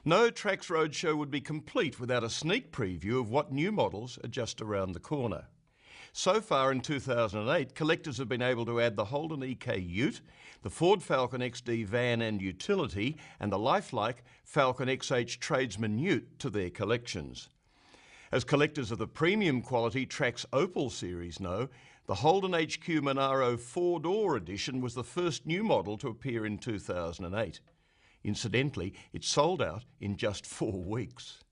No Trax Roadshow would be complete without a sneak preview of what new models are just around the corner. So far in 2008, collectors have been able to add the Holden EK Ute, the Ford Falcon XD van and utility, and the lifelike Falcon XH Tradesman Ute to their collections. As collectors of the premium quality Trax Opal series know, the Holden HQ Monaro 4-door edition was the first new model to appear in 2008. Incidentally, it sold out in just 4 weeks.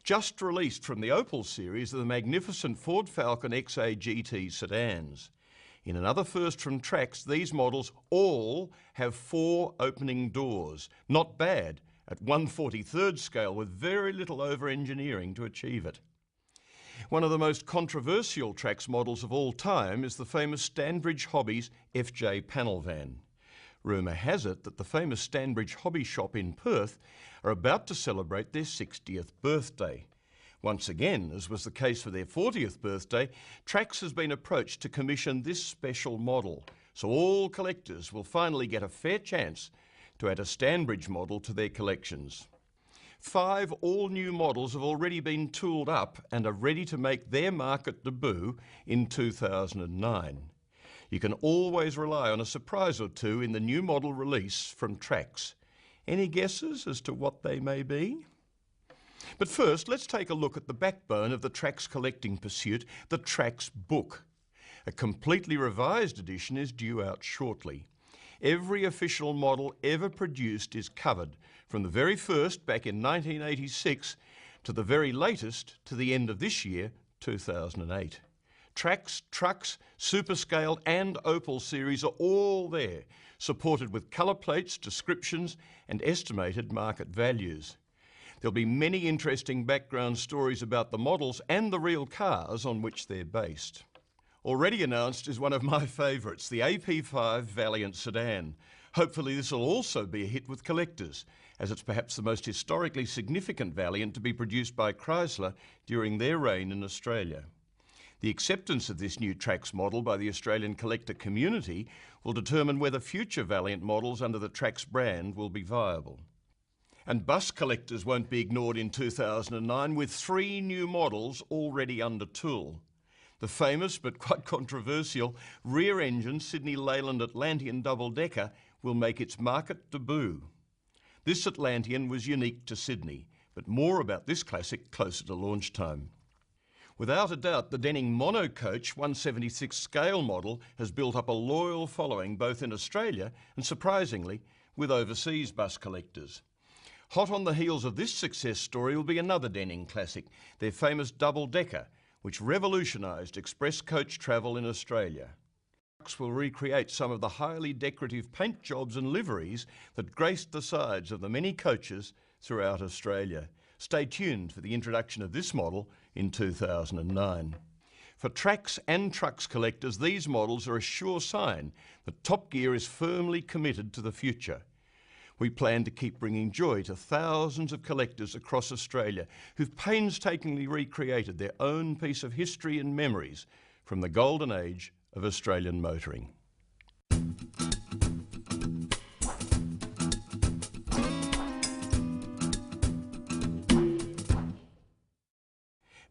Just released from the Opal series are the magnificent Ford Falcon XA GT sedans. In another first from Trax, these models all have 4 opening doors. Not bad, at 1/43rd scale with very little over-engineering to achieve it. One of the most controversial Trax models of all time is the famous Stanbridge Hobbies FJ panel van. Rumour has it that the famous Stanbridge Hobby Shop in Perth are about to celebrate their 60th birthday. Once again, as was the case for their 40th birthday, Trax has been approached to commission this special model, so all collectors will finally get a fair chance to add a Stanbridge model to their collections. 5 all-new models have already been tooled up and are ready to make their market debut in 2009. You can always rely on a surprise or two in the new model release from Trax. Any guesses as to what they may be? But first, let's take a look at the backbone of the Trax collecting pursuit, the Trax book. A completely revised edition is due out shortly. Every official model ever produced is covered, from the very first back in 1986 to the very latest to the end of this year, 2008. Trax, Trucks, Superscale and Opal series are all there, supported with colour plates, descriptions and estimated market values. There'll be many interesting background stories about the models and the real cars on which they're based. Already announced is one of my favourites, the AP5 Valiant sedan. Hopefully this will also be a hit with collectors, as it's perhaps the most historically significant Valiant to be produced by Chrysler during their reign in Australia. The acceptance of this new Trax model by the Australian collector community will determine whether future Valiant models under the Trax brand will be viable. And bus collectors won't be ignored in 2009 with 3 new models already under tool. The famous but quite controversial rear-engine Sydney Leyland Atlantean double-decker will make its market debut. This Atlantean was unique to Sydney, but more about this classic closer to launch time. Without a doubt, the Denning monocoach 176 scale model has built up a loyal following both in Australia and, surprisingly, with overseas bus collectors. Hot on the heels of this success story will be another Denning classic, their famous double-decker, which revolutionised express coach travel in Australia. Trax will recreate some of the highly decorative paint jobs and liveries that graced the sides of the many coaches throughout Australia. Stay tuned for the introduction of this model in 2009. For Trax and Trucks collectors, these models are a sure sign that Top Gear is firmly committed to the future. We plan to keep bringing joy to thousands of collectors across Australia who've painstakingly recreated their own piece of history and memories from the golden age of Australian motoring.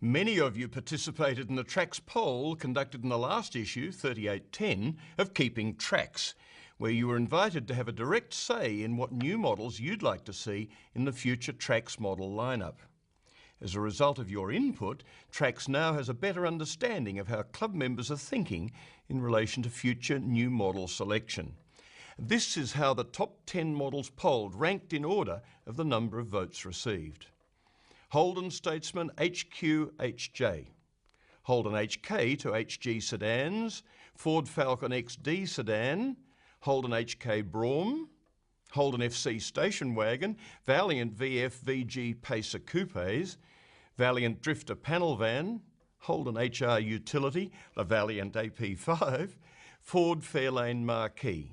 Many of you participated in the Trax poll conducted in the last issue, 3810, of Keeping Trax, where you were invited to have a direct say in what new models you'd like to see in the future Trax model lineup. As a result of your input, Trax now has a better understanding of how club members are thinking in relation to future new model selection. This is how the top 10 models polled ranked in order of the number of votes received. Holden Statesman HQ HJ, Holden HK to HG sedans, Ford Falcon XD sedan, Holden HK Brougham, Holden FC station wagon, Valiant VF VG Pacer coupes, Valiant Drifter panel van, Holden HR utility, the Valiant AP5, Ford Fairlane Marquee.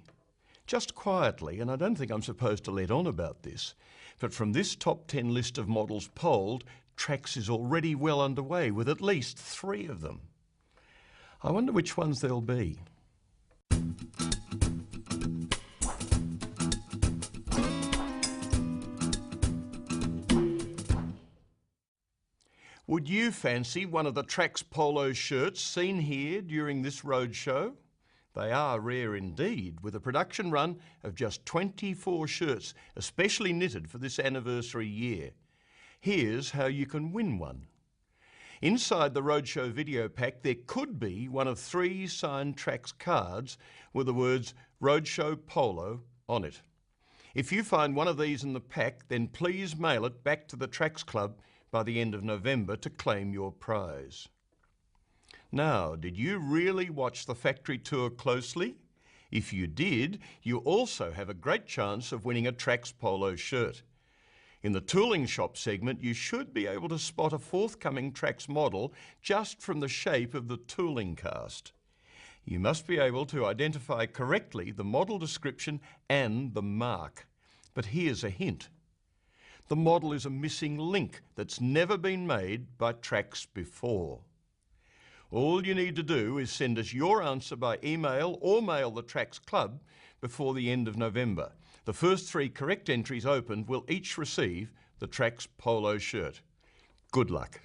Just quietly, and I don't think I'm supposed to let on about this, but from this top 10 list of models polled, Trax is already well underway with at least 3 of them. I wonder which ones they'll be. Would you fancy one of the Trax polo shirts seen here during this roadshow? They are rare indeed, with a production run of just 24 shirts, especially knitted for this anniversary year. Here's how you can win one. Inside the Roadshow video pack, there could be one of 3 signed Trax cards with the words Roadshow Polo on it. If you find one of these in the pack, then please mail it back to the Trax Club by the end of November to claim your prize. Now, did you really watch the factory tour closely? If you did, you also have a great chance of winning a Trax polo shirt. In the tooling shop segment, you should be able to spot a forthcoming Trax model just from the shape of the tooling cast. You must be able to identify correctly the model description and the mark. But here's a hint. The model is a missing link that's never been made by Trax before. All you need to do is send us your answer by email or mail the Trax Club before the end of November. The first 3 correct entries opened will each receive the Trax polo shirt. Good luck.